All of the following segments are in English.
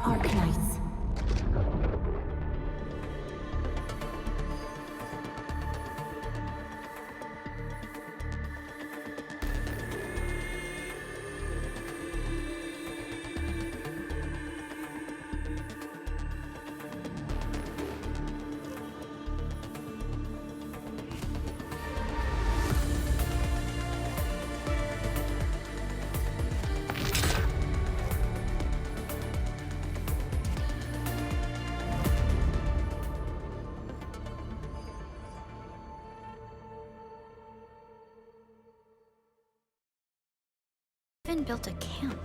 Arknights. Even built a camp.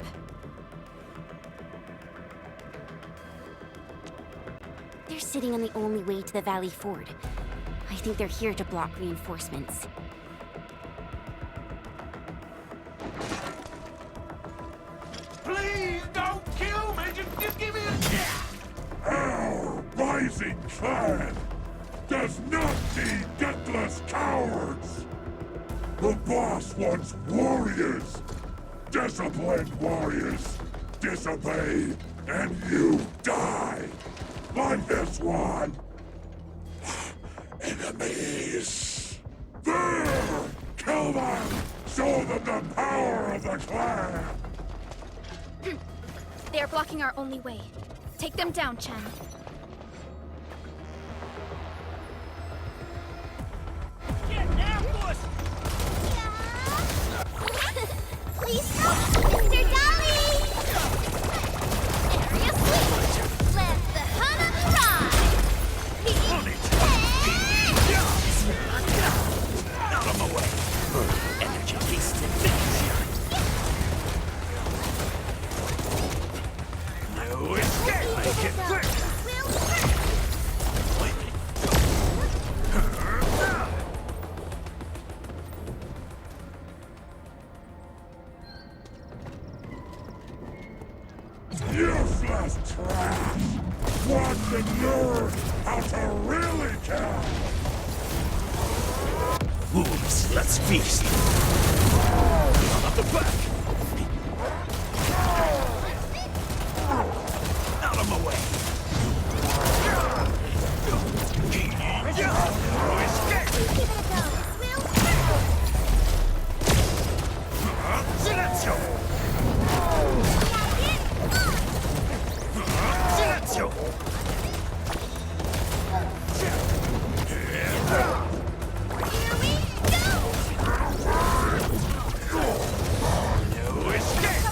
They're sitting on the only way to the Valley Ford. I think they're here to block reinforcements. Please don't kill me! Just give me a... Our rising clan does not need deathless cowards! The boss wants warriors! Disciplined warriors! Disobey, and you die! Like this one! Enemies! There! Kill them! Show them the power of the clan! They are blocking our only way. Take them down, Chen. Get ambushed! Please help, Mr. Dolly! Area sweep! Let the hunt arrive! On it! Out of my way! Energy beast and finish! No escape! Make it quick! Useless trash! Want to learn how to really kill! Wolves, let's feast! Out of the back! Out of my way! No escape! Give it a go, Will! Silenzio! Silenzio! No escape!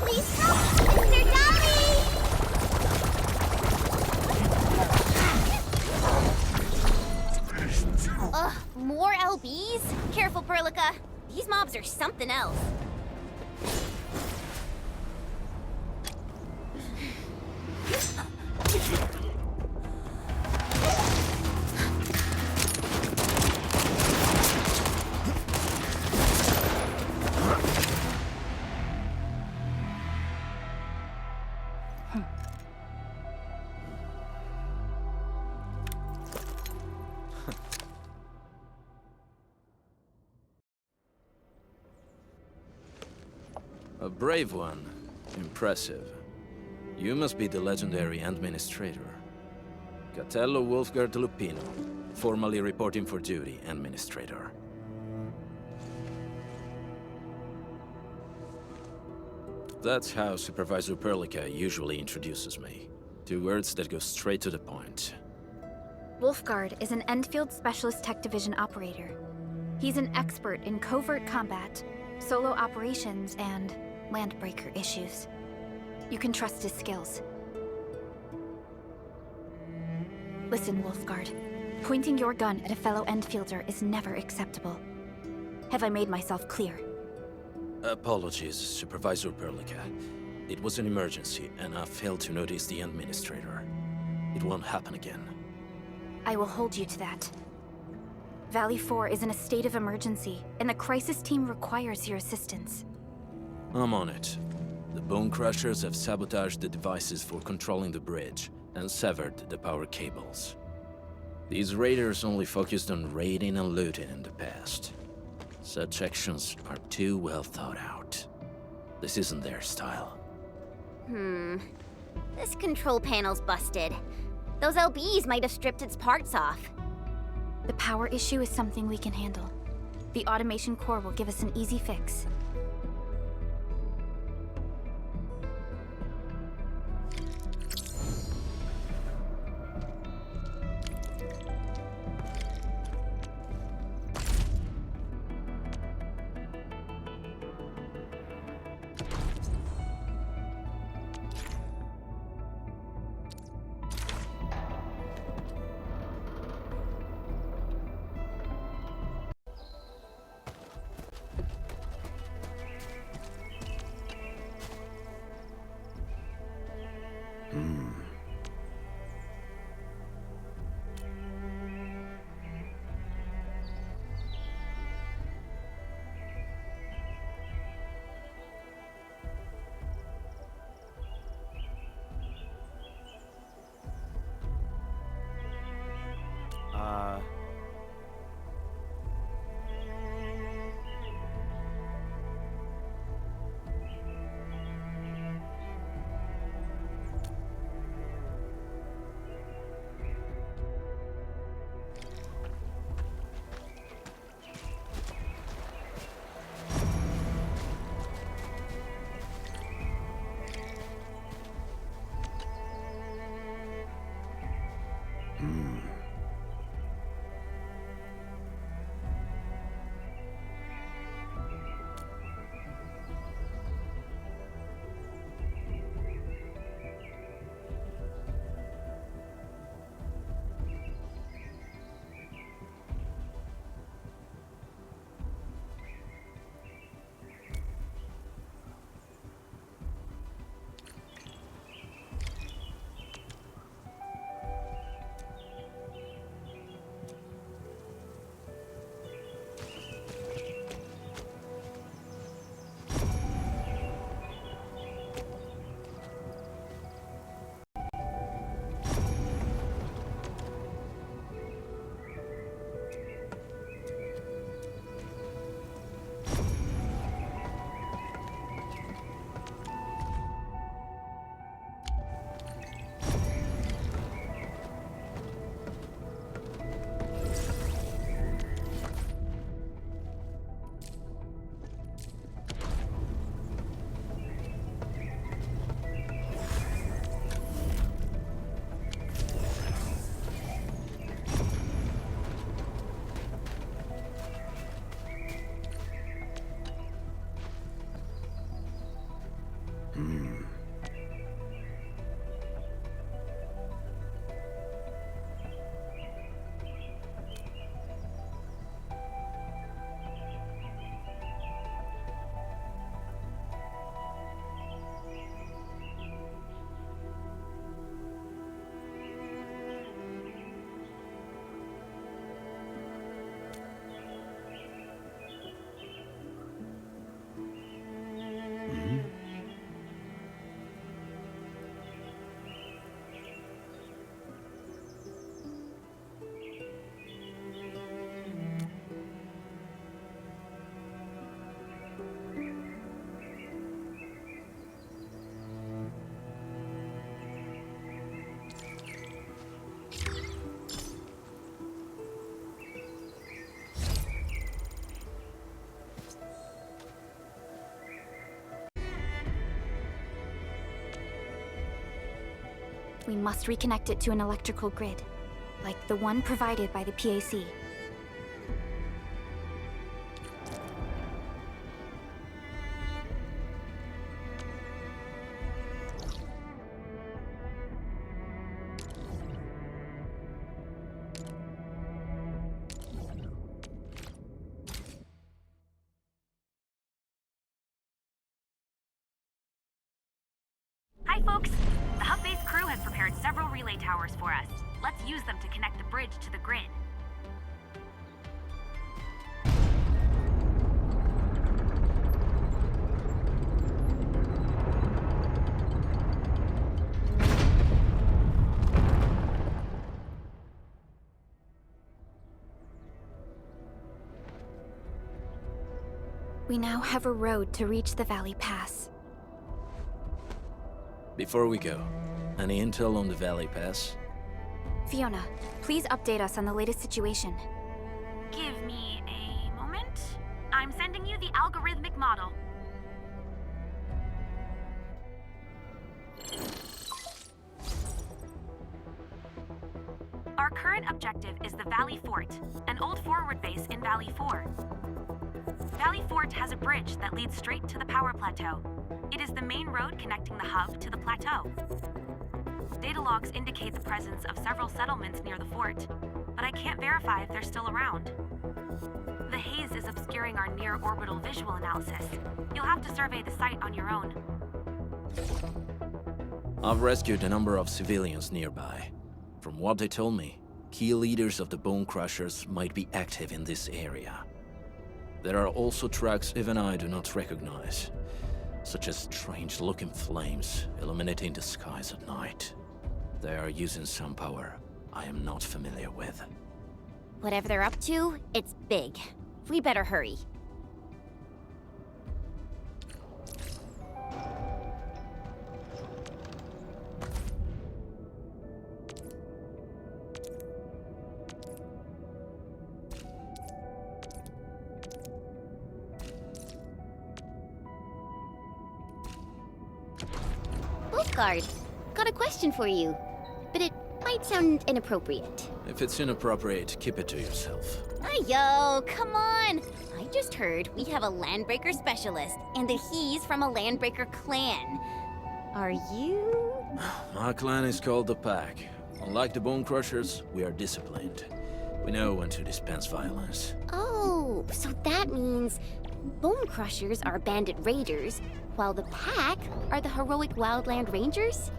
Please help, Mr. Dolly! Ugh, more LBs? Careful, Perlica. These mobs are something else. A brave one. Impressive. You must be the legendary Endministrator. Catello Wolfgard Lupino, formally reporting for duty, Endministrator. That's how Supervisor Perlica usually introduces me. 2 words that go straight to the point. Wolfgard is an Endfield Specialist Tech Division operator. He's an expert in covert combat, solo operations, and landbreaker issues. You can trust his skills. Listen, Wolfgard. Pointing your gun at a fellow Endfielder is never acceptable. Have I made myself clear? Apologies, Supervisor Perlica. It was an emergency, and I failed to notice the Administrator. It won't happen again. I will hold you to that. Valley 4 is in a state of emergency, and the crisis team requires your assistance. I'm on it. The Bone Crushers have sabotaged the devices for controlling the bridge and severed the power cables. These raiders only focused on raiding and looting in the past. Such actions are too well thought out. This isn't their style. This control panel's busted. Those LBs might have stripped its parts off. The power issue is something we can handle. The automation core will give us an easy fix. We must reconnect it to an electrical grid, like the one provided by the PAC. Hi folks! The hub base crew has prepared several relay towers for us. Let's use them to connect the bridge to the grid. We now have a road to reach the Valley Pass. Before we go, any intel on the Valley Pass? Fiona, please update us on the latest situation. Give me a moment. I'm sending you the algorithmic model. Our current objective is the Valley Fort, an old forward base in Valley 4. Valley Fort has a bridge that leads straight to the power plateau. It is the main road connecting the hub to the plateau. Data logs indicate the presence of several settlements near the fort, but I can't verify if they're still around. The haze is obscuring our near-orbital visual analysis. You'll have to survey the site on your own. I've rescued a number of civilians nearby. From what they told me, key leaders of the Bone Crushers might be active in this area. There are also tracks even I do not recognize, such as strange-looking flames illuminating the skies at night. They are using some power I am not familiar with. Whatever they're up to, it's big. We better hurry. Wolfguard, got a question for you, but it might sound inappropriate. If it's inappropriate, keep it to yourself. Yo, come on! I just heard we have a Landbreaker specialist, and that he's from a Landbreaker clan. Are you? My clan is called the Pack. Unlike the Bone Crushers, we are disciplined. We know when to dispense violence. Oh, so that means Bone Crushers are bandit raiders, while the Pack are the heroic wildland rangers?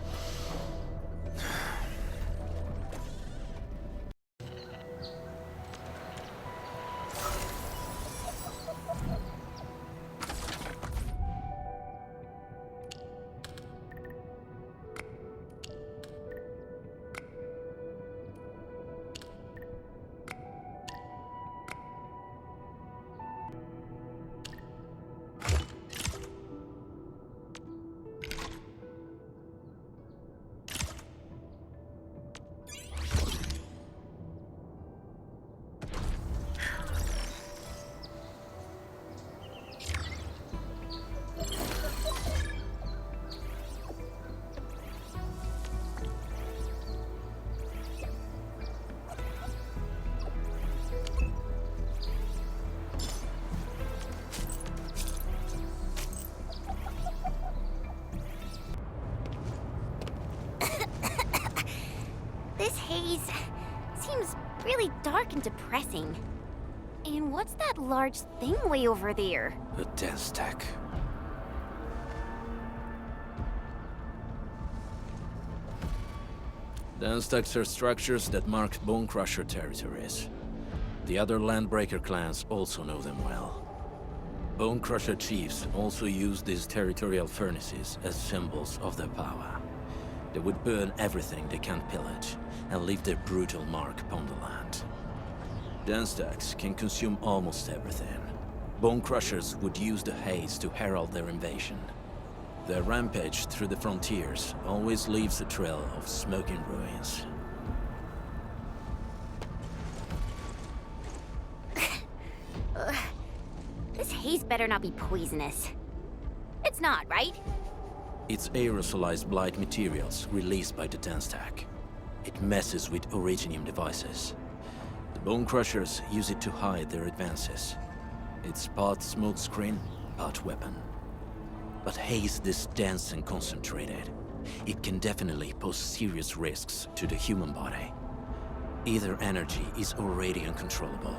This haze seems really dark and depressing. And what's that large thing way over there? A dense tech. Dense techs are structures that mark Bone Crusher territories. The other Landbreaker clans also know them well. Bone Crusher chiefs also use these territorial furnaces as symbols of their power. They would burn everything they can't pillage, and leave their brutal mark upon the land. Dense techs can consume almost everything. Bone Crushers would use the haze to herald their invasion. Their rampage through the frontiers always leaves a trail of smoking ruins. This haze better not be poisonous. It's not, right? It's aerosolized blight materials released by the dense tech. It messes with Originium devices. The Bone Crushers use it to hide their advances. It's part smokescreen, part weapon. But haze this dense and concentrated. It can definitely pose serious risks to the human body. Either energy is already uncontrollable.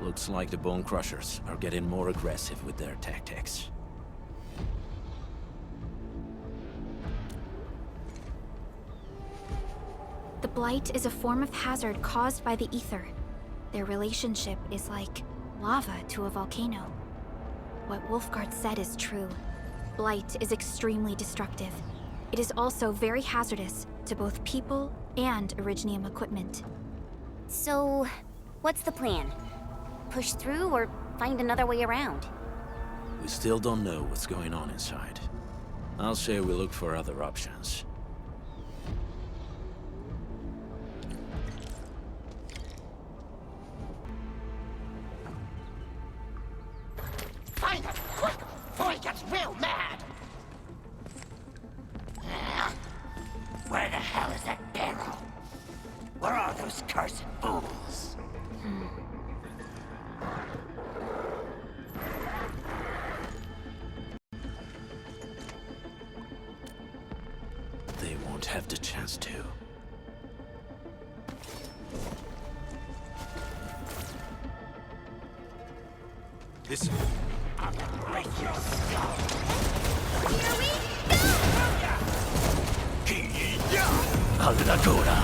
Looks like the Bone Crushers are getting more aggressive with their tactics. The blight is a form of hazard caused by the ether. Their relationship is like lava to a volcano. What Wolfguard said is true. Blight is extremely destructive. It is also very hazardous to both people and Originium equipment. So, what's the plan? Push through or find another way around? We still don't know what's going on inside. I'll say we look for other options. Find him, quick, before he gets real mad! Where the hell is that barrel? Where are those cursed fools? They won't have the chance to. Listen. I'll break your skull! All'ancora!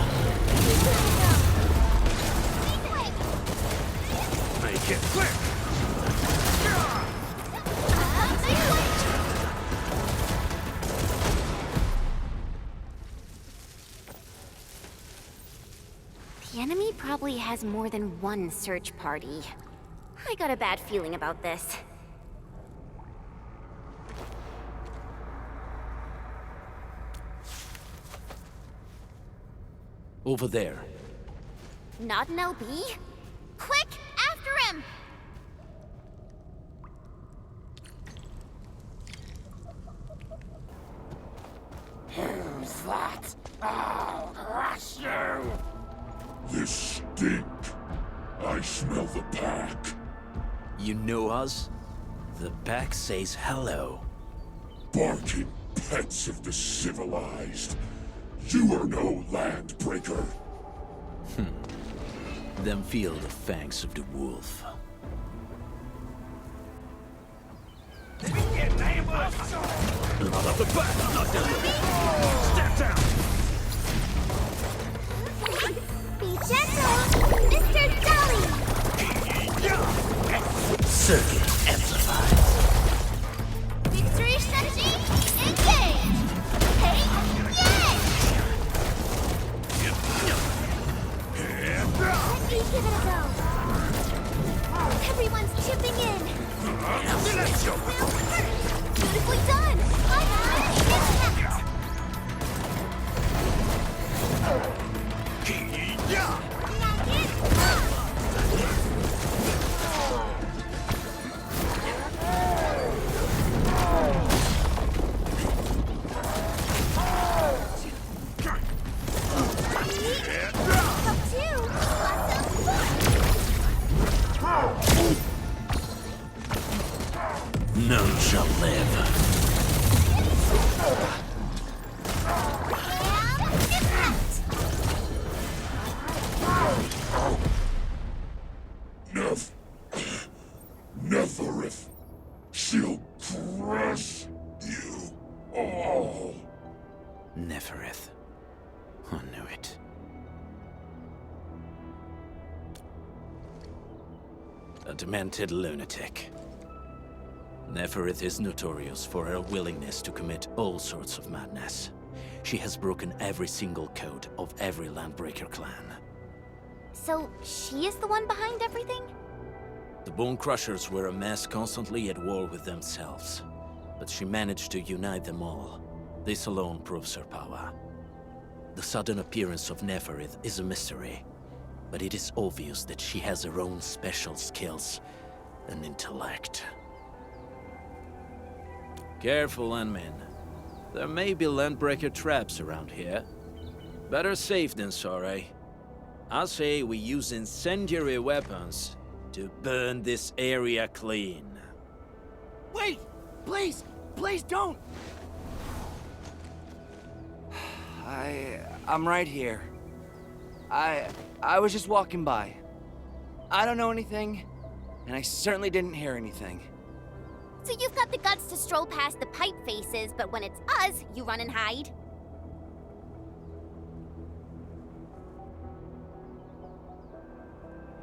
Make it quick! The enemy probably has more than one search party. I got a bad feeling about this. Over there. Not an LB? Quick, after him! Who's that? I'll crush you! This stink. I smell the pack. You know us? The pack says hello. Barking pets of the civilized. You are no landbreaker. Then feel the fangs of the wolf. Not up the back! Not down the Step down! Be gentle, Mr. Dolly! Circuit amplified. Victory strategy, engage! Hey, yes! Let me give it a go. Everyone's chipping in. Beautifully done! Impact! None shall live. Neferith. She'll crush you all. Neferith. I knew it. A demented lunatic. Neferith is notorious for her willingness to commit all sorts of madness. She has broken every single code of every Landbreaker clan. So, she is the one behind everything? The Bone Crushers were a mess constantly at war with themselves. But she managed to unite them all. This alone proves her power. The sudden appearance of Neferith is a mystery, but it is obvious that she has her own special skills and intellect. Careful, Landmen. There may be Landbreaker traps around here. Better safe than sorry. I say we use incendiary weapons to burn this area clean. Wait! Please! Please don't! I'm right here. I was just walking by. I don't know anything, and I certainly didn't hear anything. So you've got the guts to stroll past the pipe faces, but when it's us, you run and hide?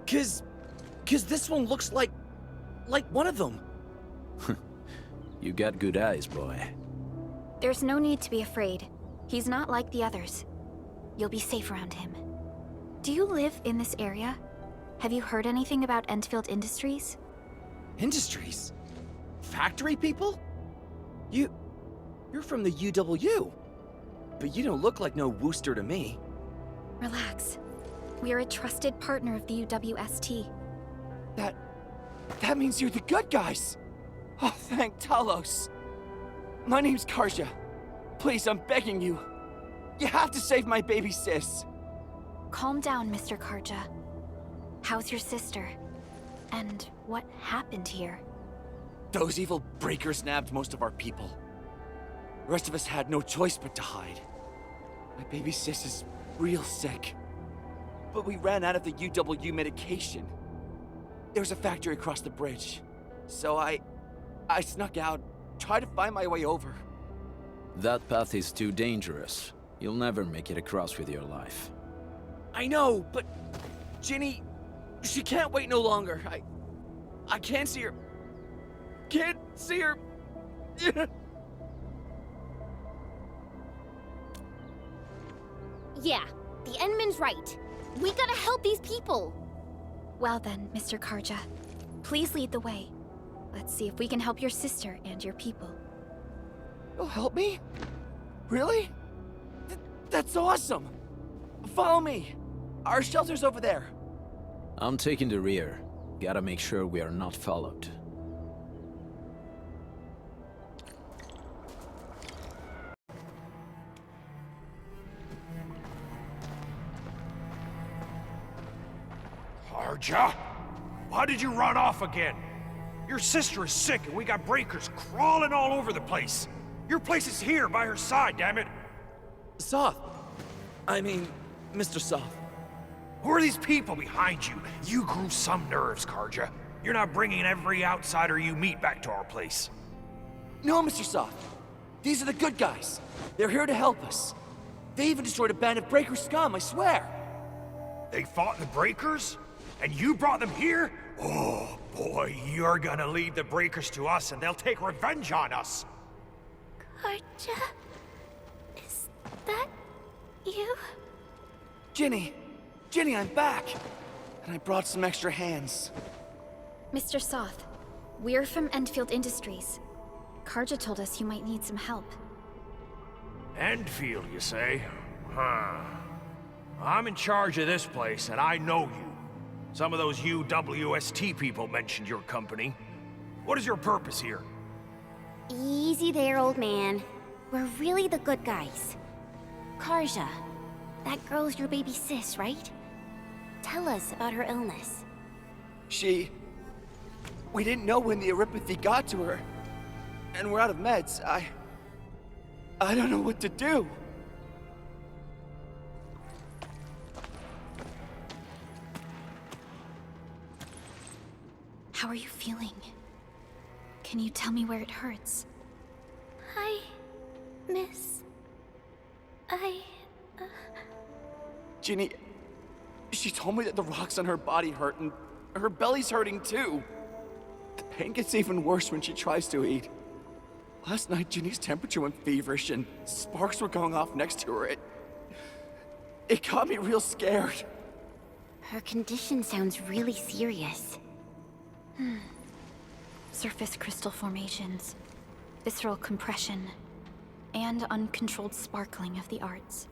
Cause this one looks like one of them. You got good eyes, boy. There's no need to be afraid. He's not like the others. You'll be safe around him. Do you live in this area? Have you heard anything about Endfield Industries? Industries? Factory people? You're from the UW. But you don't look like no Wooster to me. Relax. We are a trusted partner of the UWST. That means you're the good guys. Oh, thank Talos. My name's Karja. Please, I'm begging you. You have to save my baby sis. Calm down, Mr. Karja. How's your sister? And what happened here? Those evil breakers nabbed most of our people. The rest of us had no choice but to hide. My baby sis is real sick. But we ran out of the UW medication. There's a factory across the bridge. So I snuck out, tried to find my way over. That path is too dangerous. You'll never make it across with your life. I know, but Ginny, she can't wait no longer. I can't see her. Can't see her. Yeah, the Endman's right. We gotta help these people. Well then, Mr. Karja, please lead the way. Let's see if we can help your sister and your people. You'll help me? Really? That's awesome! Follow me! Our shelter's over there. I'm taking the rear. Gotta make sure we are not followed. Karja? Why did you run off again? Your sister is sick and we got breakers crawling all over the place. Your place is here by her side, damn it. Soth. I mean, Mr. Soth. Who are these people behind you? You grew some nerves, Karja. You're not bringing every outsider you meet back to our place. No, Mr. Soth. These are the good guys. They're here to help us. They even destroyed a band of breaker scum, I swear. They fought the breakers? And you brought them here? Oh, boy, you're gonna lead the breakers to us and they'll take revenge on us. Karja? Is that you? Ginny, I'm back. And I brought some extra hands. Mr. Soth, we're from Endfield Industries. Karja told us you might need some help. Endfield, you say? Huh. I'm in charge of this place, and I know you. Some of those UWST people mentioned your company. What is your purpose here? Easy there, old man. We're really the good guys. Karja, that girl's your baby sis, right? Tell us about her illness. We didn't know when the erypathy got to her. And we're out of meds. I don't know what to do. How are you feeling? Can you tell me where it hurts? Hi, miss. Ginny, she told me that the rocks on her body hurt and her belly's hurting too. The pain gets even worse when she tries to eat. Last night, Ginny's temperature went feverish and sparks were going off next to her. It got me real scared. Her condition sounds really serious. Surface crystal formations, visceral compression, and uncontrolled sparkling of the arts.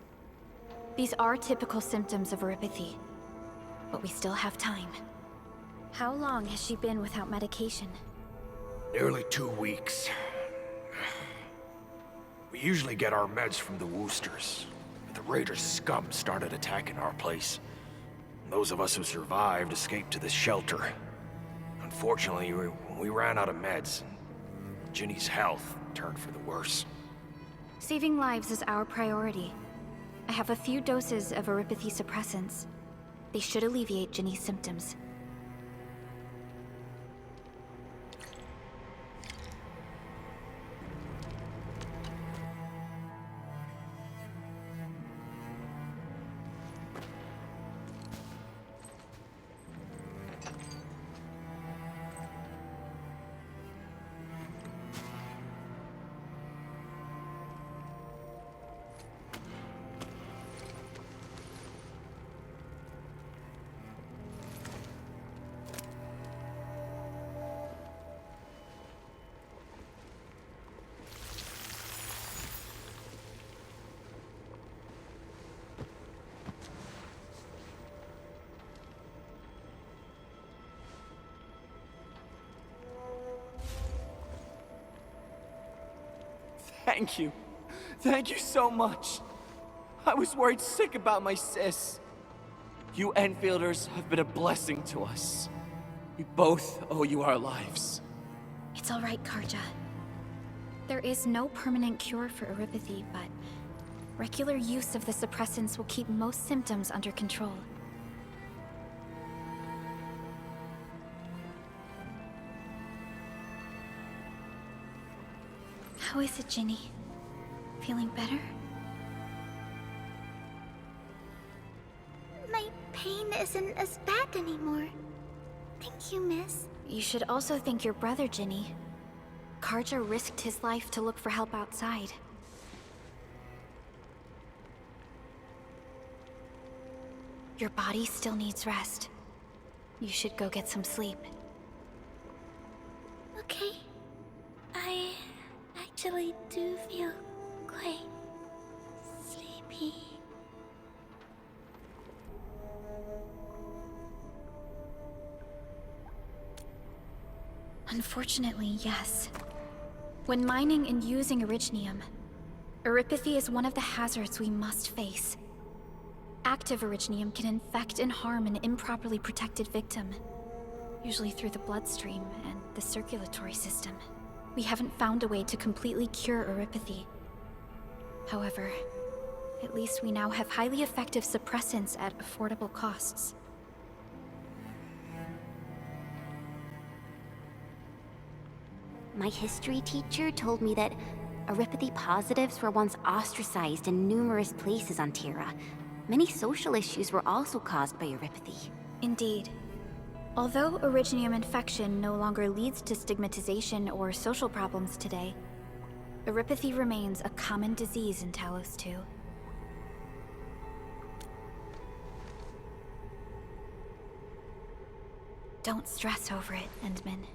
These are typical symptoms of erypathy, but we still have time. How long has she been without medication? Nearly 2 weeks. We usually get our meds from the Woosters, but the Raiders' scum started attacking our place. Those of us who survived escaped to this shelter. Unfortunately, we ran out of meds. Ginny's health turned for the worse. Saving lives is our priority. I have a few doses of erypathy suppressants. They should alleviate Ginny's symptoms. Thank you. Thank you so much. I was worried sick about my sis. You Enfielders have been a blessing to us. We both owe you our lives. It's all right, Karja. There is no permanent cure for Oripathy, but regular use of the suppressants will keep most symptoms under control. How is it, Ginny? Feeling better? My pain isn't as bad anymore. Thank you, miss. You should also thank your brother, Ginny. Karja risked his life to look for help outside. Your body still needs rest. You should go get some sleep. Okay. I actually do feel quite sleepy. Unfortunately, yes. When mining and using Originium, Oripathy is one of the hazards we must face. Active Originium can infect and harm an improperly protected victim, usually through the bloodstream and the circulatory system. We haven't found a way to completely cure Oripathy. However, at least we now have highly effective suppressants at affordable costs. My history teacher told me that Oripathy positives were once ostracized in numerous places on Terra. Many social issues were also caused by Oripathy. Indeed. Although Originium infection no longer leads to stigmatization or social problems today, Oripathy remains a common disease in Talos-II. Don't stress over it, Endman.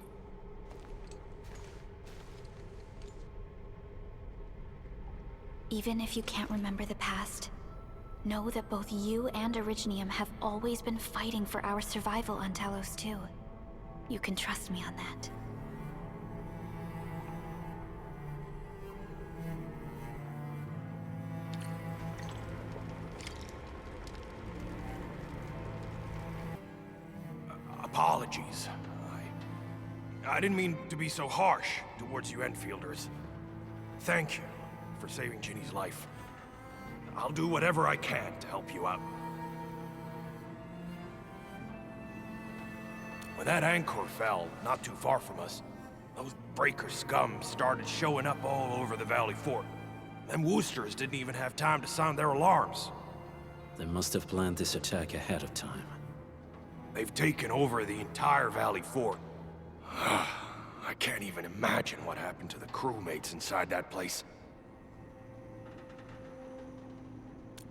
Even if you can't remember the past, know that both you and Originium have always been fighting for our survival on Talos-II. You can trust me on that. Apologies. I didn't mean to be so harsh towards you Enfielders. Thank you for saving Ginny's life. I'll do whatever I can to help you out. When that anchor fell, not too far from us, those breaker scum started showing up all over the Valley Fort. Them Woosters didn't even have time to sound their alarms. They must have planned this attack ahead of time. They've taken over the entire Valley Fort. I can't even imagine what happened to the crewmates inside that place.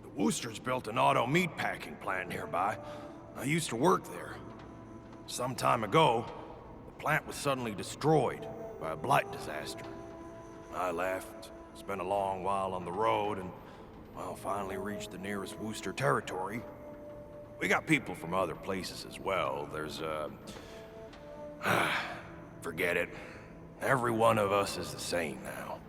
The Woosters built an auto meatpacking plant nearby. I used to work there. Some time ago, the plant was suddenly destroyed by a blight disaster. I left, spent a long while on the road, and, well, finally reached the nearest Wooster territory. We got people from other places as well. There's, forget it. Every one of us is the same now.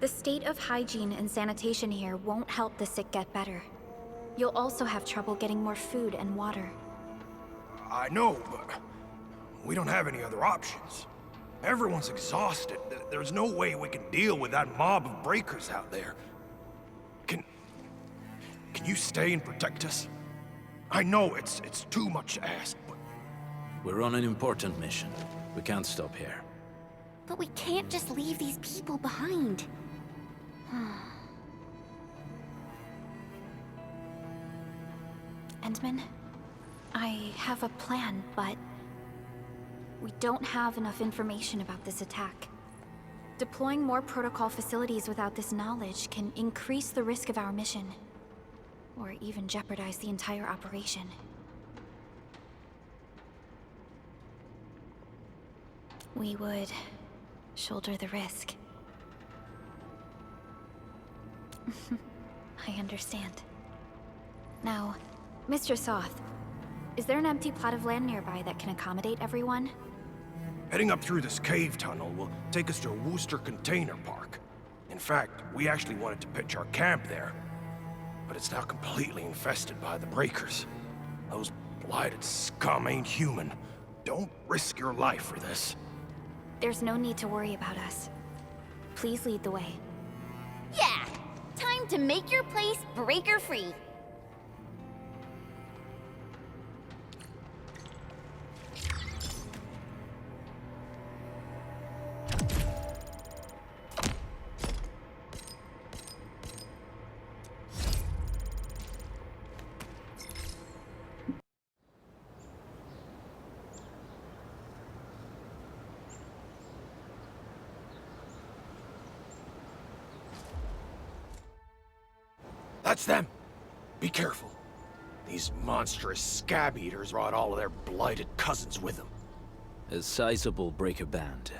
The state of hygiene and sanitation here won't help the sick get better. You'll also have trouble getting more food and water. I know, but we don't have any other options. Everyone's exhausted. There's no way we can deal with that mob of breakers out there. Can you stay and protect us? I know it's too much to ask, but... We're on an important mission. We can't stop here. But we can't just leave these people behind. Endman, I have a plan, but we don't have enough information about this attack. Deploying more protocol facilities without this knowledge can increase the risk of our mission, or even jeopardize the entire operation. We would shoulder the risk. I understand. Now, Mr. Soth, is there an empty plot of land nearby that can accommodate everyone? Heading up through this cave tunnel will take us to a Wooster container park. In fact, we actually wanted to pitch our camp there, but it's now completely infested by the breakers. Those blighted scum ain't human. Don't risk your life for this. There's no need to worry about us. Please lead the way. Yeah! Time to make your place breaker-free. That's them! Be careful. These monstrous scab eaters brought all of their blighted cousins with them. A sizable breaker band.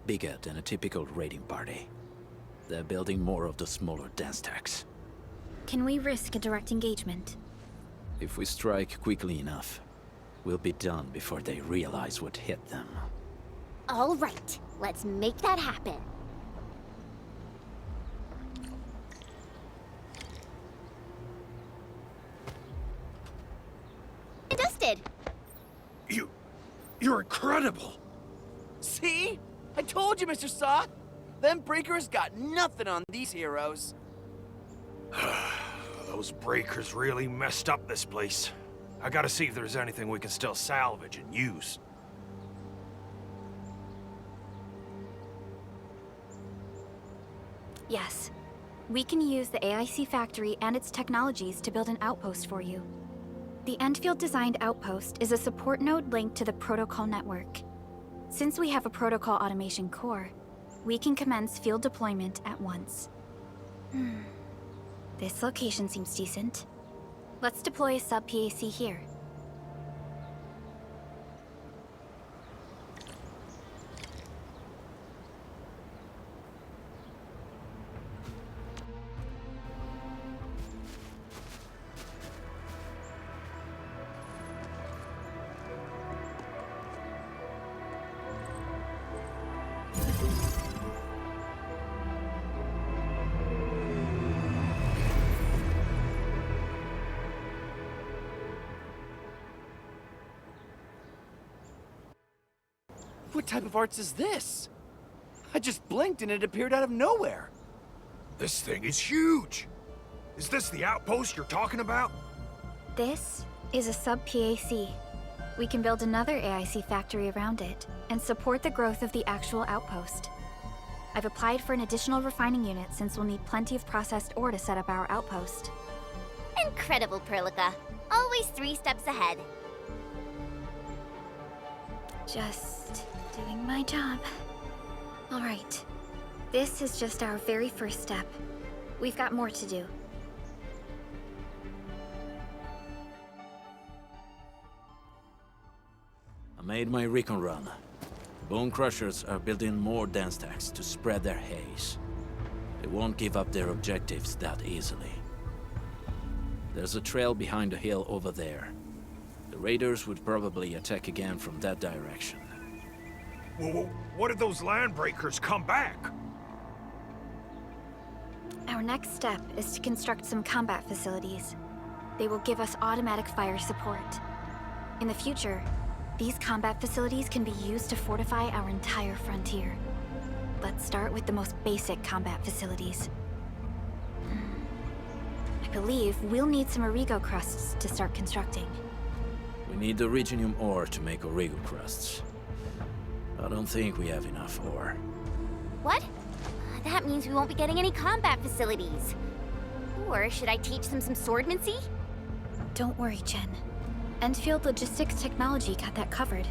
Bigger than a typical raiding party. They're building more of the smaller dance tags. Can we risk a direct engagement? If we strike quickly enough, we'll be done before they realize what hit them. All right, let's make that happen. Dusted. You're incredible! See? I told you, Mr. Saw! Them breakers got nothing on these heroes. Those breakers really messed up this place. I gotta see if there's anything we can still salvage and use. Yes. We can use the AIC Factory and its technologies to build an outpost for you. The Endfield designed outpost is a support node linked to the protocol network. Since we have a protocol automation core, we can commence field deployment at once. This location seems decent. Let's deploy a sub-PAC here. What type of arts is this? I just blinked and it appeared out of nowhere. This thing is huge! Is this the outpost you're talking about? This is a sub-PAC. We can build another AIC factory around it and support the growth of the actual outpost. I've applied for an additional refining unit since we'll need plenty of processed ore to set up our outpost. Incredible, Perlica. Always 3 steps ahead. Just doing my job. All right. This is just our very first step. We've got more to do. I made my recon run. Bone Crushers are building more dance tags to spread their haze. They won't give up their objectives that easily. There's a trail behind the hill over there. The raiders would probably attack again from that direction. Well, what if those landbreakers come back? Our next step is to construct some combat facilities. They will give us automatic fire support. In the future, these combat facilities can be used to fortify our entire frontier. Let's start with the most basic combat facilities. I believe we'll need some Origo crusts to start constructing. We need the Originium ore to make Origo crusts. I don't think we have enough ore. What? That means we won't be getting any combat facilities. Or should I teach them some swordmancy? Don't worry, Jen. Endfield Logistics Technology got that covered.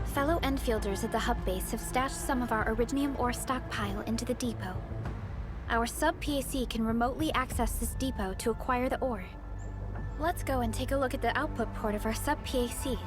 Fellow Endfielders at the hub base have stashed some of our Originium ore stockpile into the depot. Our sub-PAC can remotely access this depot to acquire the ore. Let's go and take a look at the output port of our sub-PAC.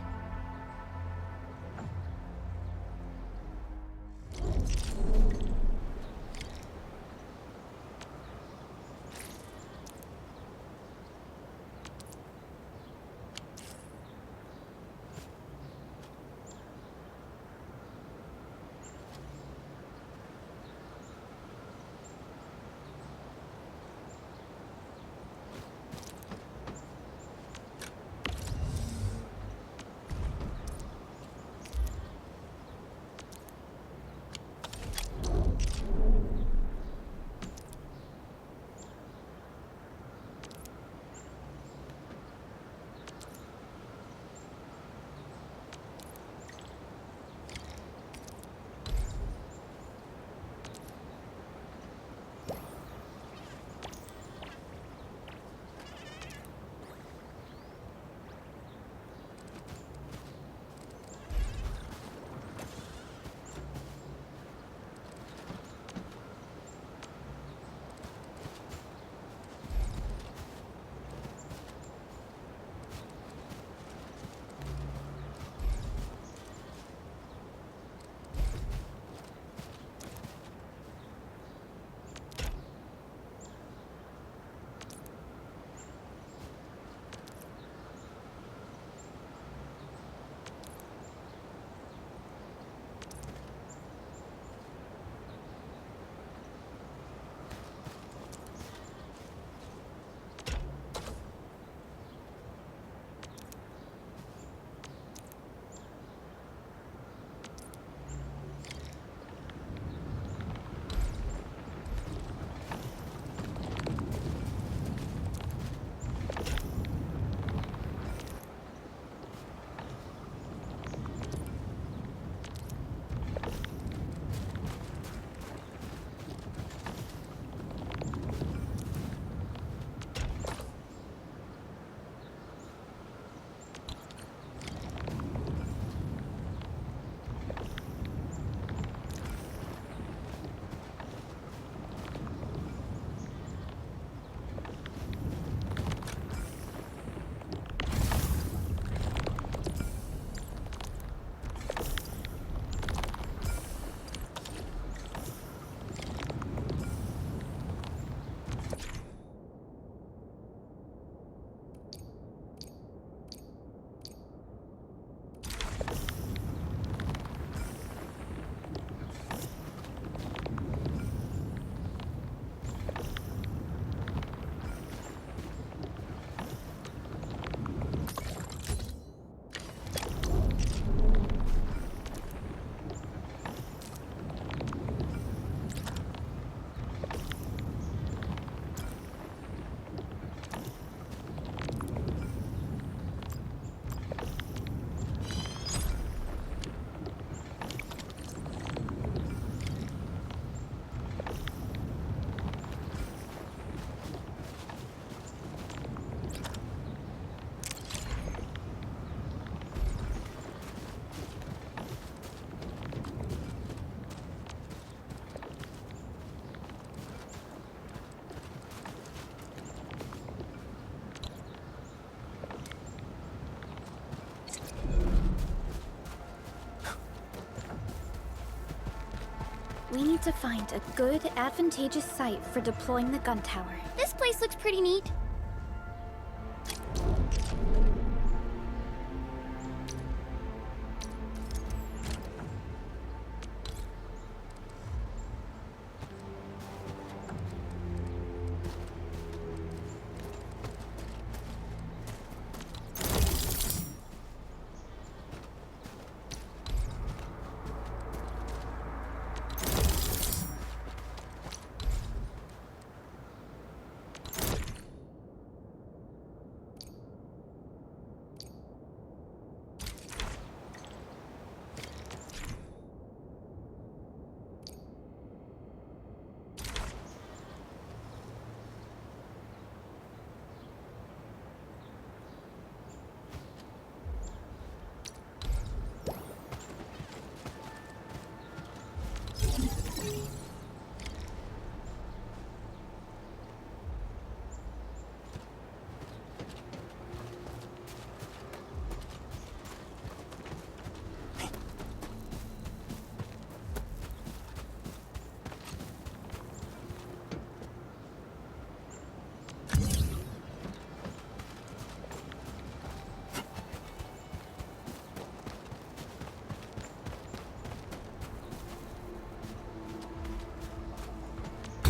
We need to find a good, advantageous site for deploying the gun tower. This place looks pretty neat.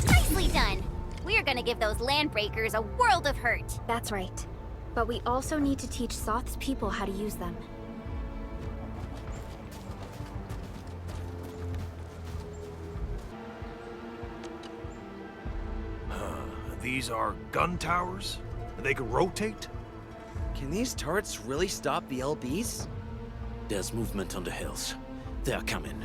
Nicely done. We're gonna give those landbreakers a world of hurt. That's right. But we also need to teach Soth's people how to use them. These are gun towers? They can rotate? Can these turrets really stop the LBs? There's movement on the hills. They're coming.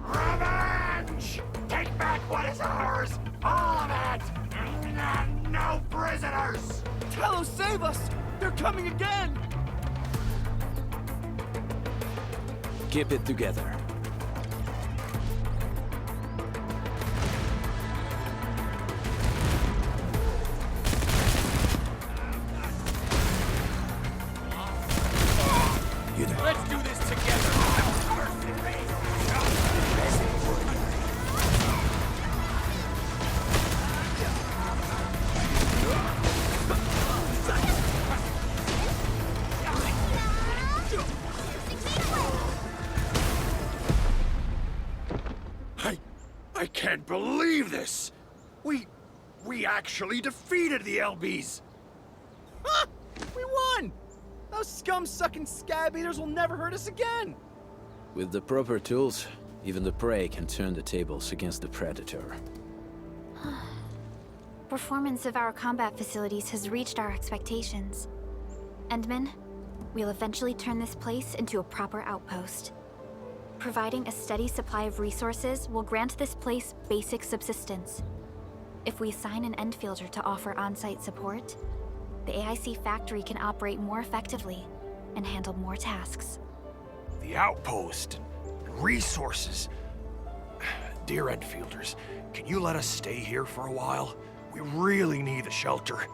Revenge! Take back what is ours! All of it! And no prisoners! Talos, save us! They're coming again! Keep it together. Let's do this together! I can't believe this! We actually defeated the LBs! Ah! We won! Those scum-sucking scab eaters will never hurt us again! With the proper tools, even the prey can turn the tables against the predator. Performance of our combat facilities has reached our expectations. Endman, we'll eventually turn this place into a proper outpost. Providing a steady supply of resources will grant this place basic subsistence. If we assign an Endfielder to offer on-site support, the AIC Factory can operate more effectively and handle more tasks. The outpost and resources. Dear Endfielders, can you let us stay here for a while? We really need the shelter.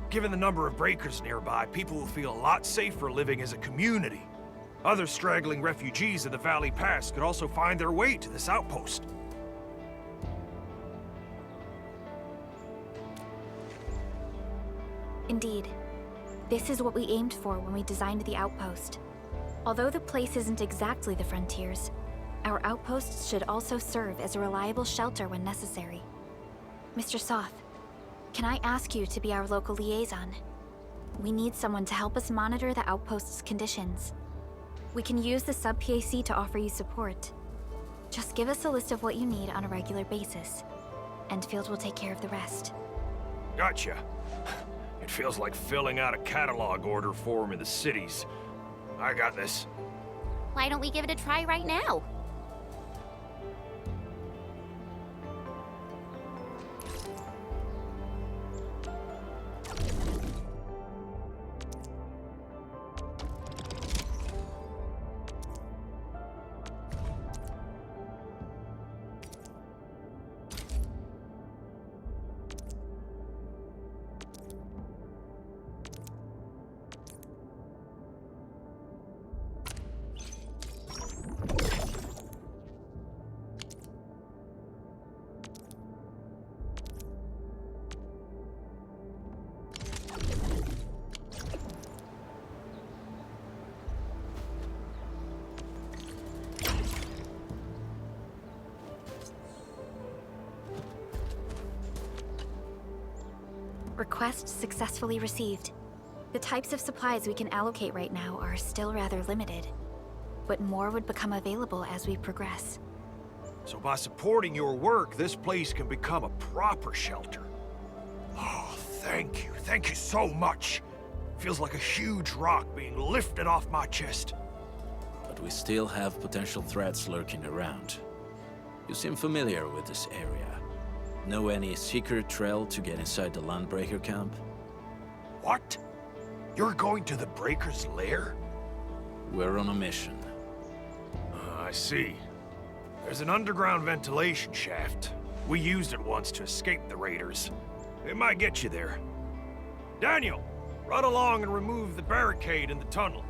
Given the number of breakers nearby, people will feel a lot safer living as a community. Other straggling refugees of the Valley Pass could also find their way to this outpost. Indeed. This is what we aimed for when we designed the outpost. Although the place isn't exactly the frontiers, our outposts should also serve as a reliable shelter when necessary. Mr. Soth, can I ask you to be our local liaison? We need someone to help us monitor the outpost's conditions. We can use the sub-PAC to offer you support. Just give us a list of what you need on a regular basis. Endfield will take care of the rest. Gotcha. It feels like filling out a catalog order form in the cities. I got this. Why don't we give it a try right now? Request successfully received. The types of supplies we can allocate right now are still rather limited, but more would become available as we progress. So by supporting your work, this place can become a proper shelter. Oh, thank you. Thank you so much. Feels like a huge rock being lifted off my chest. But we still have potential threats lurking around. You seem familiar with this area. Know any secret trail to get inside the Landbreaker camp? What? You're going to the Breaker's lair? We're on a mission. I see. There's an underground ventilation shaft. We used it once to escape the raiders. It might get you there. Daniel, run along and remove the barricade in the tunnel.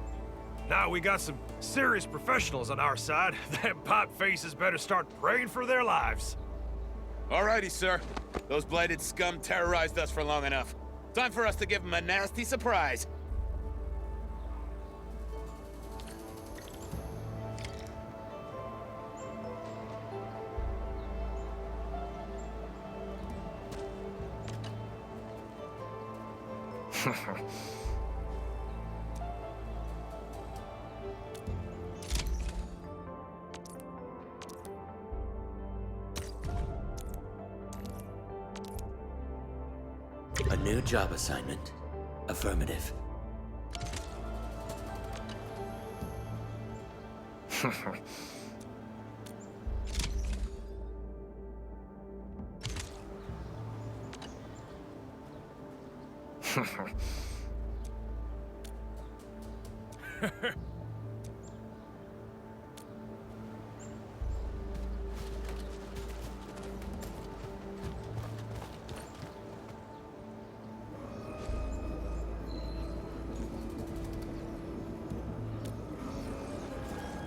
Now we got some serious professionals on our side. Them pot faces better start praying for their lives. Alrighty, sir. Those blighted scum terrorized us for long enough. Time for us to give them a nasty surprise. A new job assignment. Affirmative.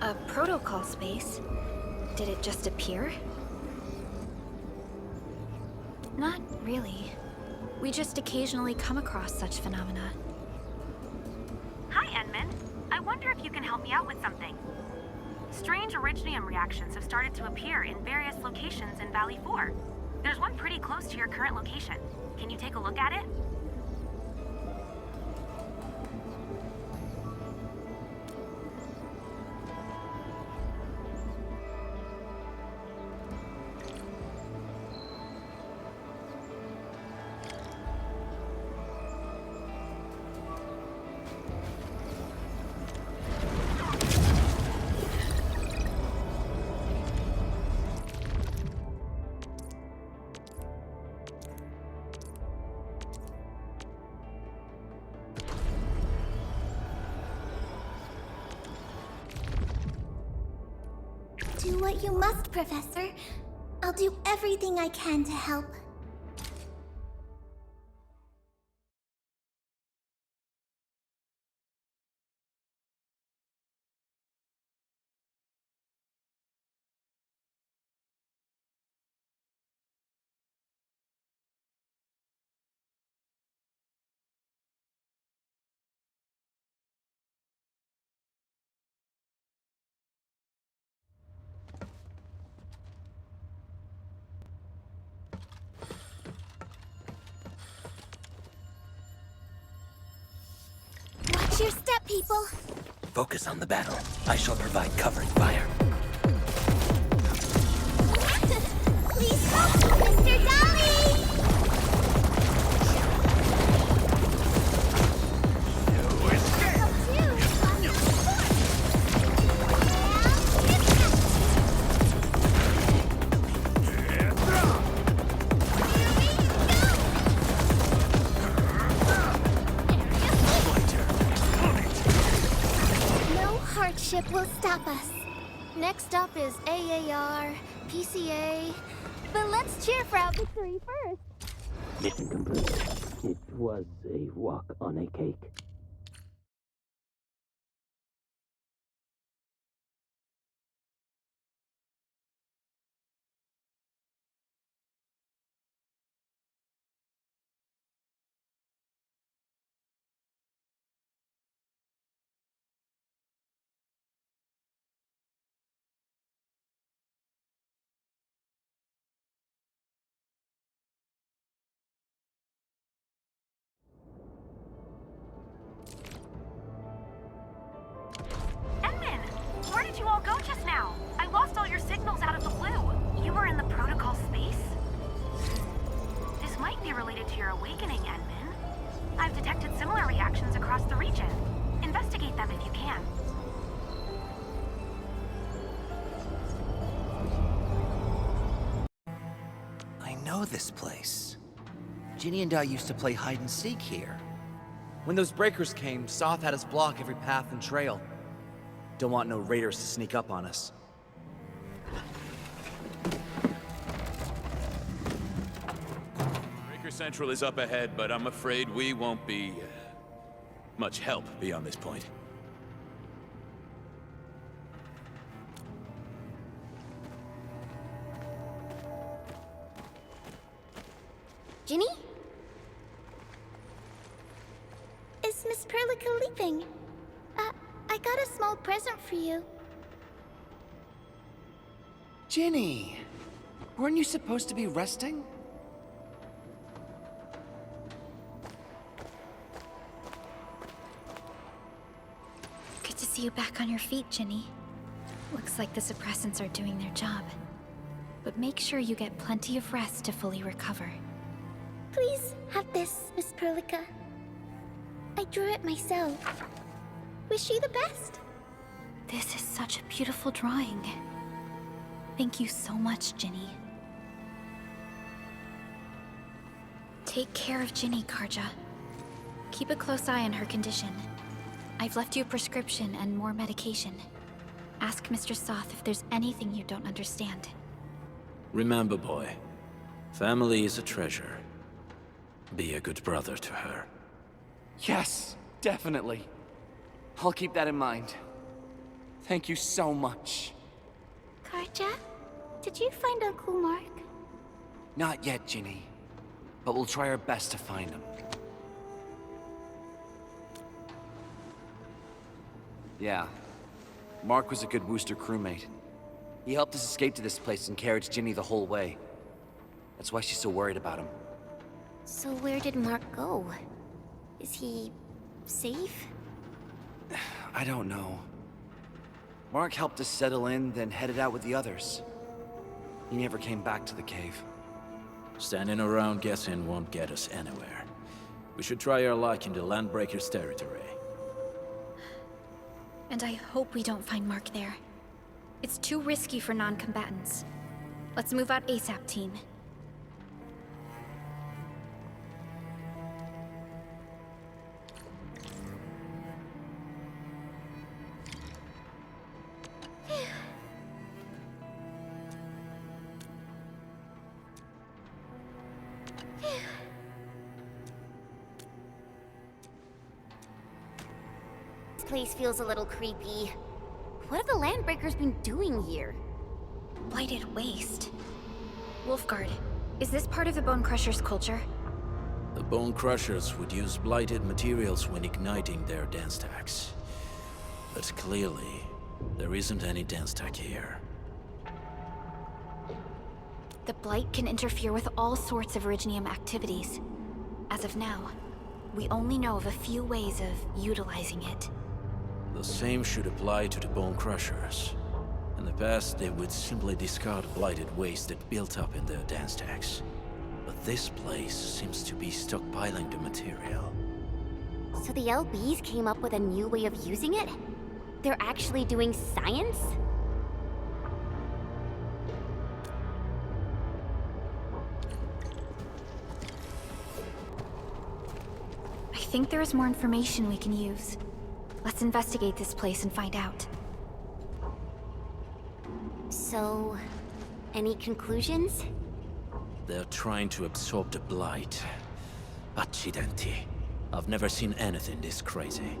A protocol space? Did it just appear? Not really. We just occasionally come across such phenomena. Hi, Edmund. I wonder if you can help me out with something. Strange Originium reactions have started to appear in various locations in Valley 4. There's one pretty close to your current location. Can you take a look at it? Do what you must, Professor. I'll do everything I can to help. Watch your step, people! Focus on the battle. I shall provide covering fire. Please help, Mr. Dolly! Hardship will stop us. Next up is AAR, PCA. But let's cheer for our victory first. Mission complete. It was a walk on a cake. might be related to your awakening, Edmund. I've detected similar reactions across the region. Investigate them if you can. I know this place. Ginny and I used to play hide and seek here. When those breakers came, Soth had us block every path and trail. Don't want no raiders to sneak up on us. Breaker Central is up ahead, but I'm afraid we won't be much help beyond this point. Ginny? Is Miss Perlica leaving? I got a small present for you. Ginny! Weren't you supposed to be resting? Good to see you back on your feet, Ginny. Looks like the suppressants are doing their job. But make sure you get plenty of rest to fully recover. Please have this, Miss Perlica. I drew it myself. Wish you the best. This is such a beautiful drawing. Thank you so much, Ginny. Take care of Ginny, Karja. Keep a close eye on her condition. I've left you a prescription and more medication. Ask Mr. Soth if there's anything you don't understand. Remember, boy, family is a treasure. Be a good brother to her. Yes, definitely. I'll keep that in mind. Thank you so much. Karja, did you find Uncle Mark? Not yet, Ginny. But we'll try our best to find him. Yeah. Mark was a good Wooster crewmate. He helped us escape to this place and carried Ginny the whole way. That's why she's so worried about him. So where did Mark go? Is he safe? I don't know. Mark helped us settle in, then headed out with the others. He never came back to the cave. Standing around guessing won't get us anywhere. We should try our luck in the Landbreakers' territory. And I hope we don't find Mark there. It's too risky for non-combatants. Let's move out ASAP, team. This place feels a little creepy. What have the Landbreakers been doing here? Blighted waste. Wolfguard, is this part of the Bone Crusher's culture? The Bone Crushers would use blighted materials when igniting their dance stacks. But clearly, there isn't any dance stack here. The Blight can interfere with all sorts of Originium activities. As of now, we only know of a few ways of utilizing it. The same should apply to the Bone Crushers. In the past, they would simply discard blighted waste that built up in their dance stacks. But this place seems to be stockpiling the material. So the LBs came up with a new way of using it? They're actually doing science? I think there is more information we can use. Let's investigate this place and find out. So, any conclusions? They're trying to absorb the blight. Accidenti. I've never seen anything this crazy.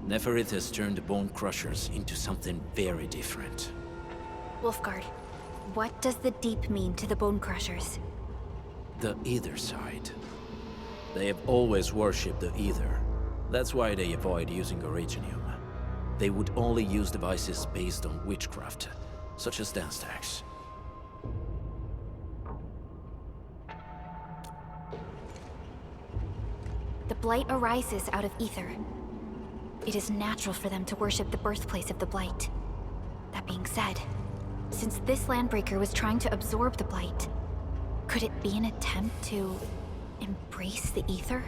Neferith has turned the Bone Crushers into something very different. Wolfguard, what does the Deep mean to the Bone Crushers? The Either side. They have always worshipped the Either. That's why they avoid using Originium. They would only use devices based on witchcraft, such as dance stacks. The Blight arises out of Ether. It is natural for them to worship the birthplace of the Blight. That being said, since this Landbreaker was trying to absorb the Blight, could it be an attempt to Embrace the ether?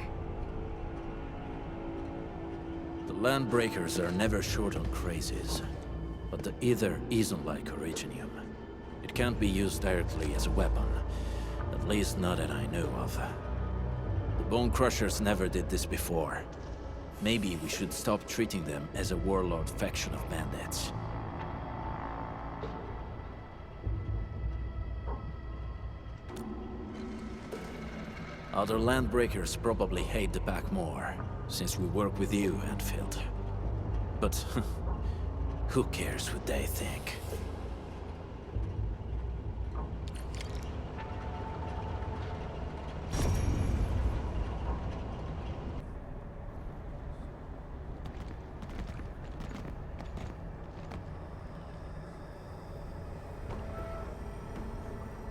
The Landbreakers are never short on crazes, but the ether isn't like Originium. It can't be used directly as a weapon, at least not that I know of. The Bone Crushers never did this before. Maybe we should stop treating them as a warlord faction of bandits. Other Landbreakers probably hate the pack more, since we work with you, Endfield. But who cares what they think?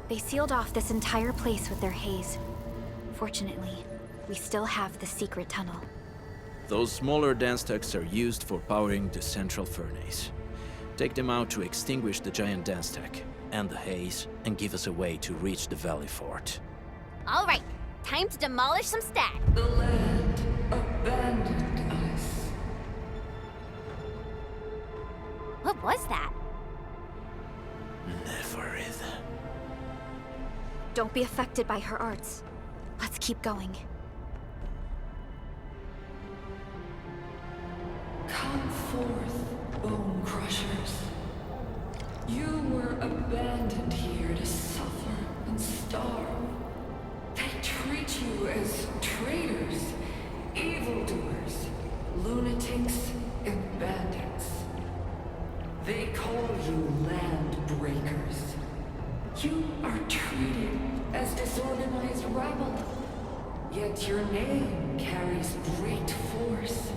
They sealed off this entire place with their haze. Fortunately, we still have the secret tunnel. Those smaller dance techs are used for powering the central furnace. Take them out to extinguish the giant dance tech and the haze, and give us a way to reach the Valley Fort. All right, time to demolish some stack. The land abandoned us. What was that? Never is. Don't be affected by her arts. Let's keep going. Come forth, Bone Crushers. You were abandoned here to suffer and starve. They treat you as traitors, evildoers, lunatics, and bandits. They call you Landbreakers. You are treated as disorganized rabble. Yet your name carries great force.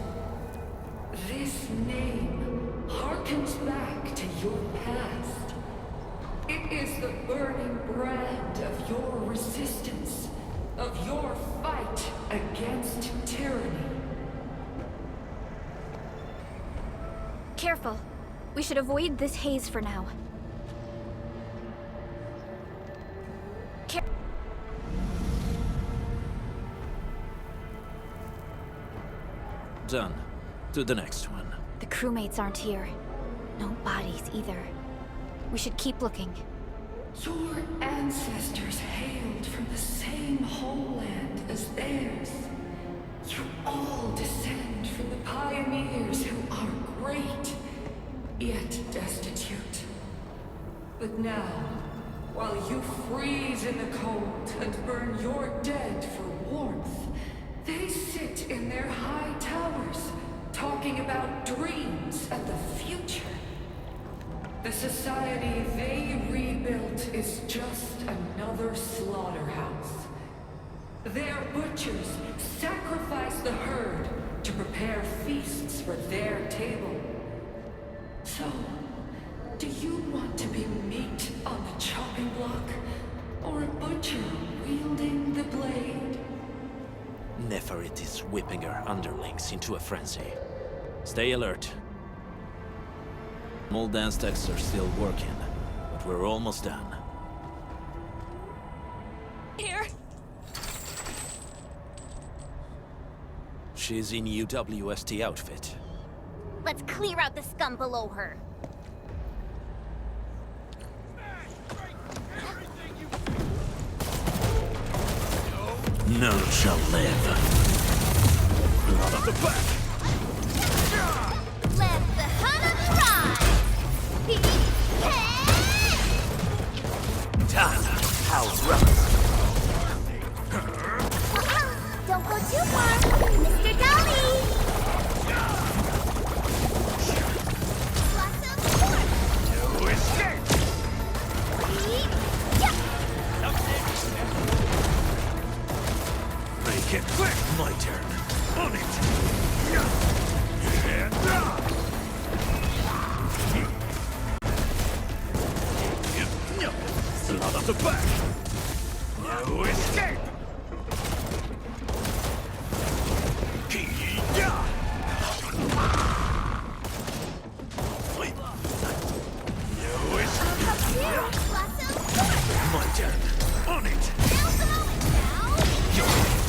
This name harkens back to your past. It is the burning brand of your resistance, of your fight against tyranny. Careful. We should avoid this haze for now. Done. To the next one. The crewmates aren't here. No bodies either. We should keep looking. Your ancestors hailed from the same homeland as theirs. You all descend from the pioneers who are great, yet destitute. But now, while you freeze in the cold and burn your dead for warmth, they sit in their high towers, talking about dreams and the future. The society they rebuilt is just another slaughterhouse. Their butchers sacrifice the herd to prepare feasts for their table. So, do you want to be meat on the chopping block, or a butcher wielding the blade? Neferit is whipping her underlings into a frenzy. Stay alert. Small dance techs are still working, but we're almost done. Here! She's in UWST outfit. Let's clear out the scum below her. None shall live. Out of the back! Let the hunter rise! How's rough? Don't go too far, Mr. Dolly! Blossom forth! No escape! Make it quick! My turn. On it! And blood off the back! No escape! No escape! My turn. On it! Now's the moment now!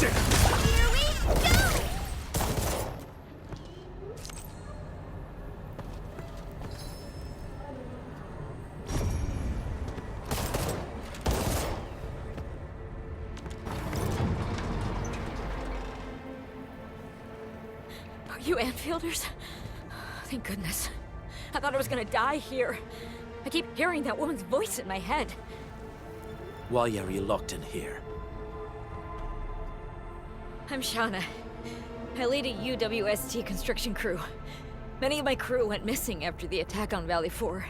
You Anfielders? Thank goodness. I thought I was gonna die here. I keep hearing that woman's voice in my head. Why are you locked in here? I'm Shauna. I lead a UWST construction crew. Many of my crew went missing after the attack on Valley 4.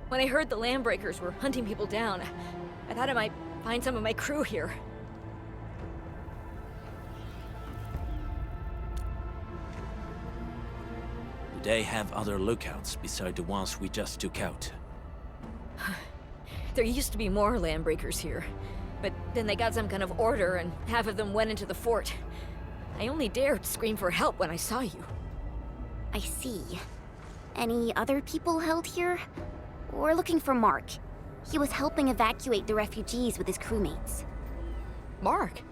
When I heard the Landbreakers were hunting people down, I thought I might find some of my crew here. Do they have other lookouts beside the ones we just took out? There used to be more Landbreakers here, but then they got some kind of order and half of them went into the fort. I only dared scream for help when I saw you. I see. Any other people held here? We're looking for Mark. He was helping evacuate the refugees with his crewmates. Mark?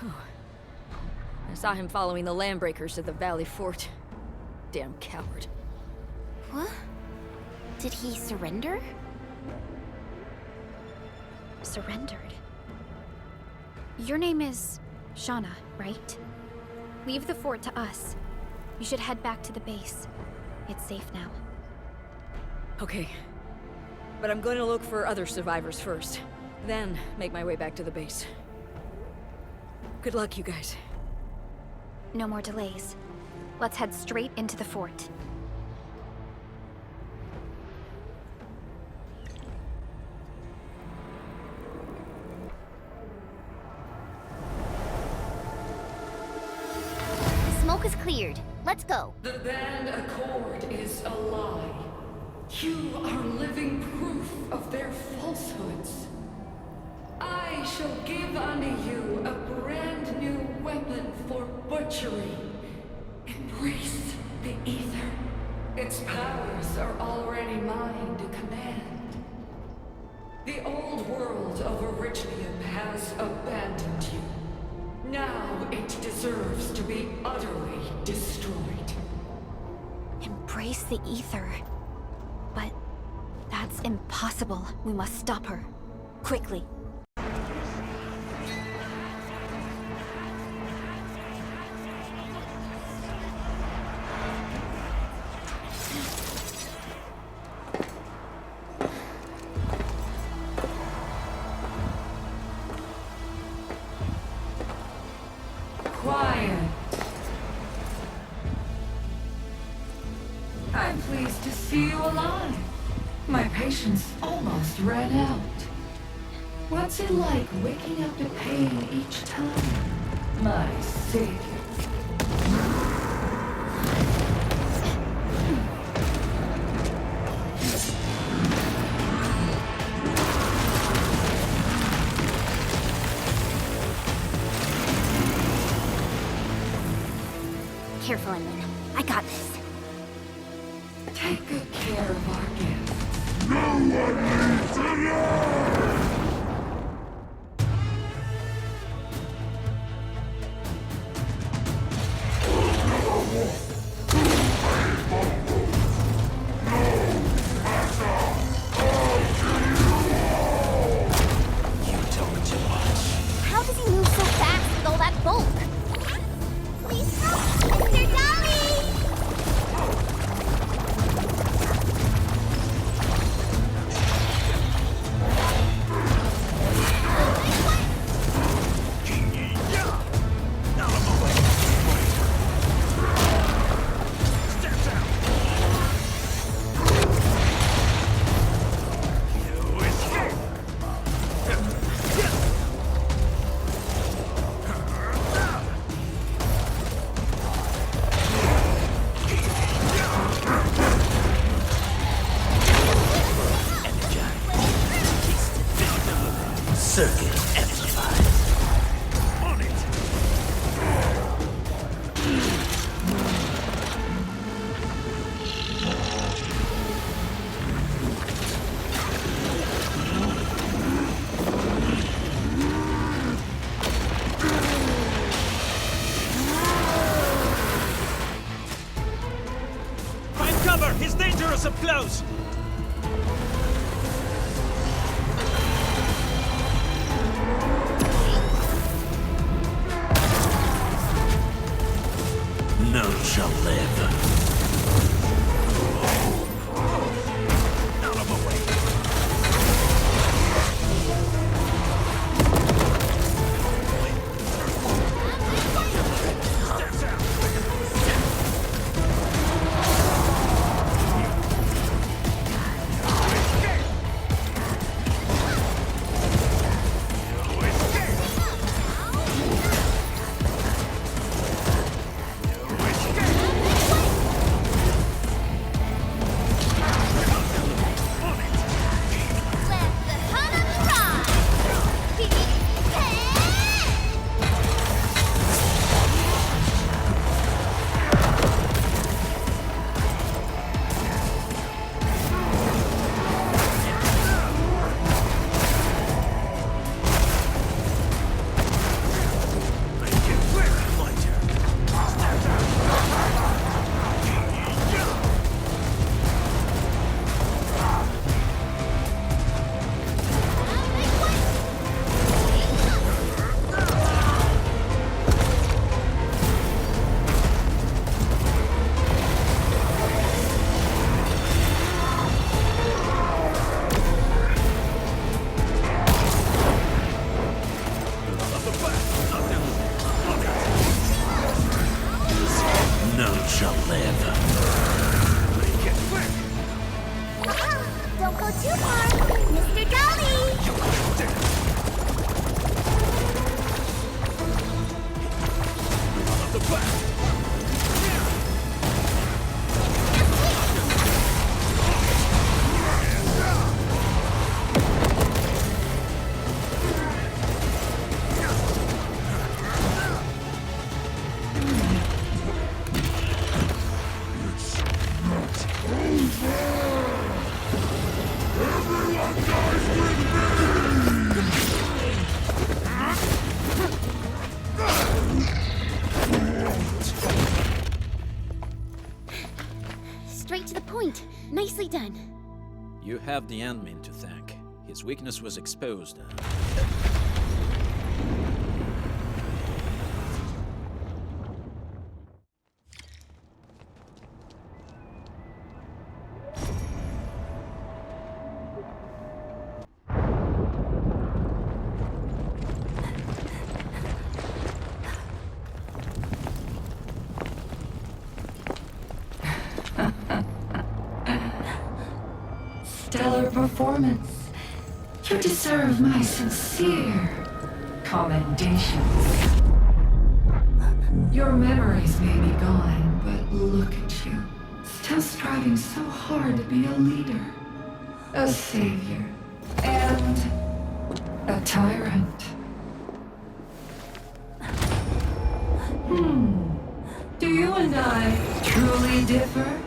I saw him following the Landbreakers to the Valley Fort. Damn coward. What? Did he surrender? Surrendered? Your name is Shauna, right? Leave the fort to us. You should head back to the base. It's safe now. Okay. But I'm going to look for other survivors first. Then make my way back to the base. Good luck, you guys. No more delays. Let's head straight into the fort. The smoke is cleared. Let's go. The band accord is a lie. You are living proof of their falsehoods. I shall give unto you a brand new weapon for butchery. Embrace the ether. Its powers are already mine to command. The old world of Originium has abandoned you. Now it deserves to be utterly destroyed. Embrace the ether. But that's impossible. We must stop her. Quickly. Quiet. I'm pleased to see you alive. My patience almost ran out. What's it like waking up to pain each time? My savior. Careful, Inman. I got this. Take good care of our guests. No one needs to know! How does he move so fast with all that bulk? Please stop, Mr. Dolly! Circuit amplified. On it! Find cover! He's dangerous up close! shall live. None shall live. Don't go too far, Mr. Dolly! Straight to the point. Nicely done. You have the admin to thank. His weakness was exposed. Stellar performance. You deserve my sincere commendations. Your memories may be gone, but look at you. Still striving so hard to be a leader, a savior, and a tyrant. Do you and I truly differ?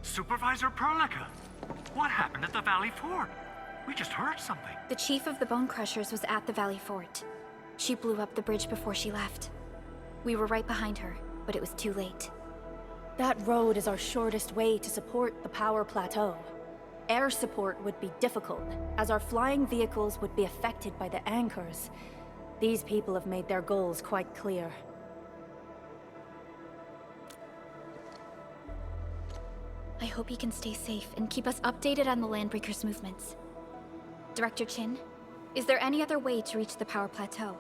Supervisor Perlica, what happened at the Valley Fort? We just heard something. The chief of the Bone Crushers was at the Valley Fort. She blew up the bridge before she left. We were right behind her, but it was too late. That road is our shortest way to support the power plateau. Air support would be difficult, as our flying vehicles would be affected by the anchors. These people have made their goals quite clear. I hope he can stay safe and keep us updated on the Landbreakers' movements. Director Chin, is there any other way to reach the power plateau?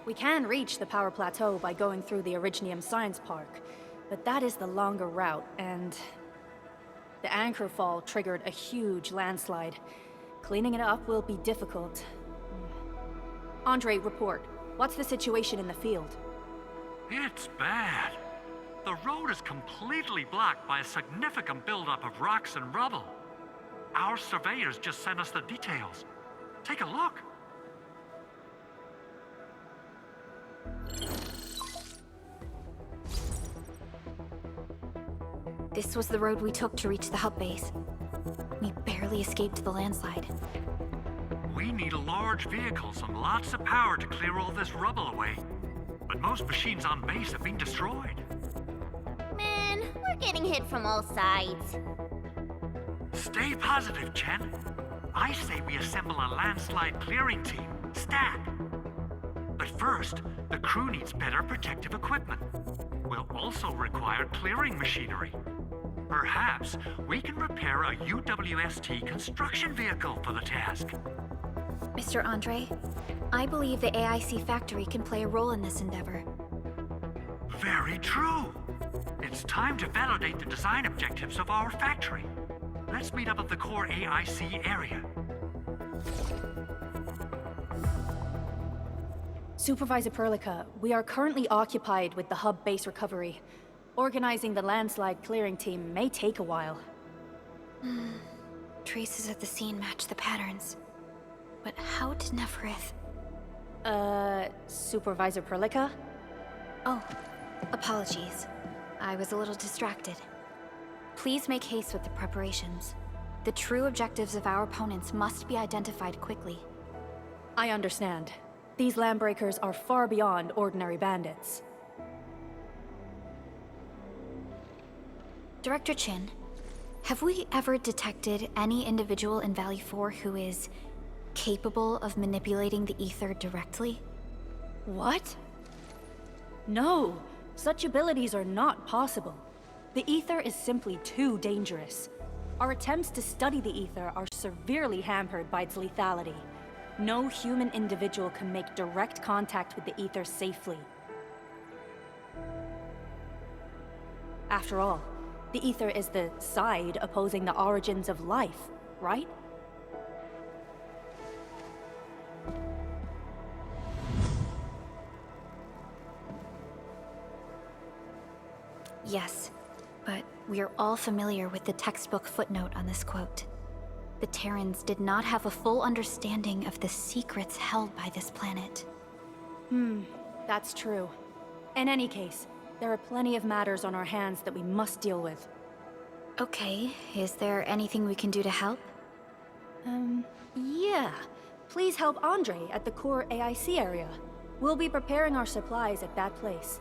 We can reach the power plateau by going through the Originium Science Park, but that is the longer route, and the anchor fall triggered a huge landslide. Cleaning it up will be difficult. Andre, report. What's the situation in the field? It's bad. The road is completely blocked by a significant buildup of rocks and rubble. Our surveyors just sent us the details. Take a look. This was the road we took to reach the hub base. We barely escaped the landslide. We need a large vehicles and lots of power to clear all this rubble away. But most machines on base have been destroyed. Man, we're getting hit from all sides. Stay positive, Chen. I say we assemble a landslide clearing team, stat. But first, the crew needs better protective equipment. We'll also require clearing machinery. Perhaps we can repair a UWST construction vehicle for the task. Mr. Andre, I believe the AIC Factory can play a role in this endeavor. Very true. It's time to validate the design objectives of our factory. Let's meet up at the core AIC area. Supervisor Perlica, we are currently occupied with the hub base recovery. Organizing the landslide clearing team may take a while. Traces at the scene match the patterns. But how did Neferith... Supervisor Perlica? Oh, apologies. I was a little distracted. Please make haste with the preparations. The true objectives of our opponents must be identified quickly. I understand. These landbreakers are far beyond ordinary bandits. Director Chin, have we ever detected any individual in Valley 4 who is capable of manipulating the ether directly? What? No, such abilities are not possible. The ether is simply too dangerous. Our attempts to study the ether are severely hampered by its lethality. No human individual can make direct contact with the ether safely. After all, the ether is the side opposing the origins of life, right? Yes, but we are all familiar with the textbook footnote on this quote. The Terrans did not have a full understanding of the secrets held by this planet. That's true. In any case, there are plenty of matters on our hands that we must deal with. Okay, is there anything we can do to help? Yeah. Please help Andre at the core AIC area. We'll be preparing our supplies at that place.